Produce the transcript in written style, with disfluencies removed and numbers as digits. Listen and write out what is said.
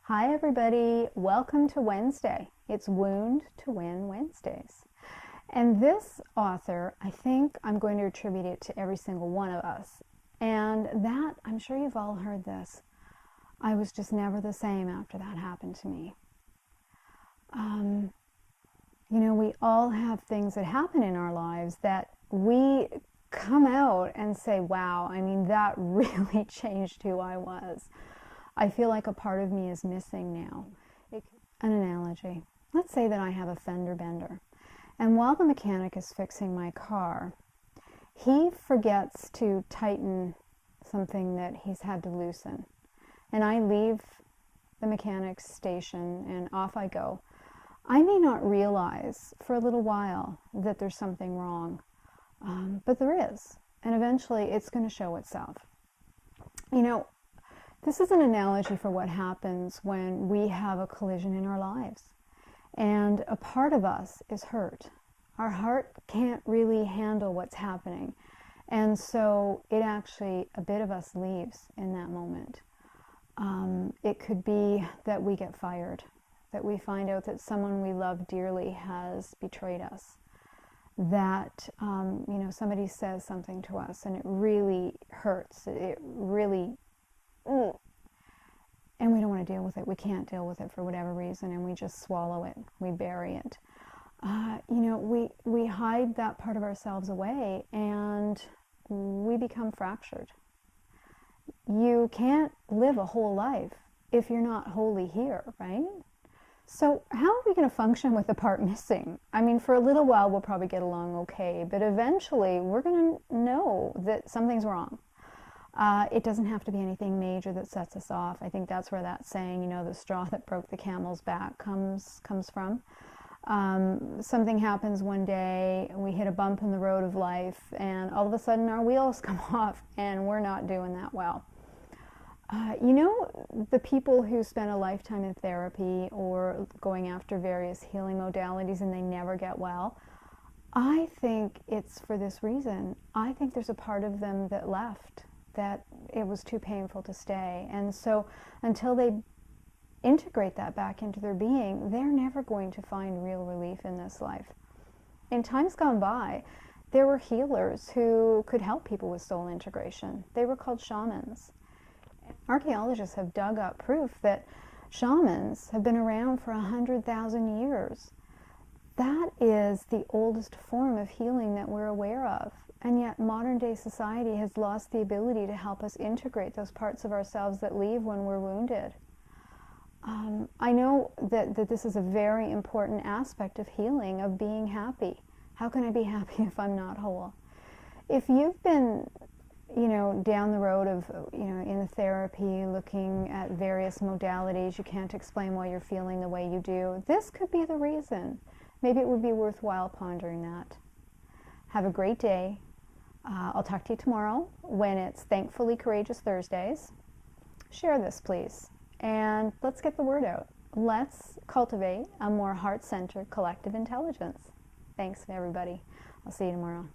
Hi everybody, welcome to Wednesday. It's Wound to Win Wednesdays. And this author, I think I'm going to attribute it to every single one of us. And that, I'm sure you've all heard this, I was just never the same after that happened to me. We all have things that happen in our lives that we come out and say, wow, that really changed who I was. I feel like a part of me is missing now. An analogy. Let's say that I have a fender bender, and while the mechanic is fixing my car, he forgets to tighten something that he's had to loosen. And I leave the mechanic's station and off I go. I may not realize for a little while that there's something wrong, but there is. And eventually it's going to show itself. This is an analogy for what happens when we have a collision in our lives. And a part of us is hurt. Our heart can't really handle what's happening. And so a bit of us leaves in that moment. It could be that we get fired, that we find out that someone we love dearly has betrayed us, that somebody says something to us and it really hurts. It really and we don't want to deal with it. We can't deal with it for whatever reason, and we just swallow it. We bury it. We hide that part of ourselves away, and we become fractured. You can't live a whole life if you're not wholly here, right? So how are we going to function with the part missing? For a little while we'll probably get along okay, but eventually we're going to know that something's wrong. It doesn't have to be anything major that sets us off. I think that's where that saying, the straw that broke the camel's back comes from. Something happens one day, we hit a bump in the road of life, and all of a sudden our wheels come off, and we're not doing that well. The people who spend a lifetime in therapy or going after various healing modalities and they never get well, I think it's for this reason. I think there's a part of them that left, that it was too painful to stay. And so until they integrate that back into their being, they're never going to find real relief in this life. In times gone by, there were healers who could help people with soul integration. They were called shamans. Archaeologists have dug up proof that shamans have been around for 100,000 years. That is the oldest form of healing that we're aware of. And yet modern day society has lost the ability to help us integrate those parts of ourselves that leave when we're wounded. I know that this is a very important aspect of healing, of being happy. How can I be happy if I'm not whole? If you've been, down the road of, in the therapy, looking at various modalities, you can't explain why you're feeling the way you do, this could be the reason. Maybe it would be worthwhile pondering that. Have a great day. I'll talk to you tomorrow when it's Thankfully Courageous Thursdays. Share this, please, and let's get the word out. Let's cultivate a more heart-centered collective intelligence. Thanks, everybody. I'll see you tomorrow.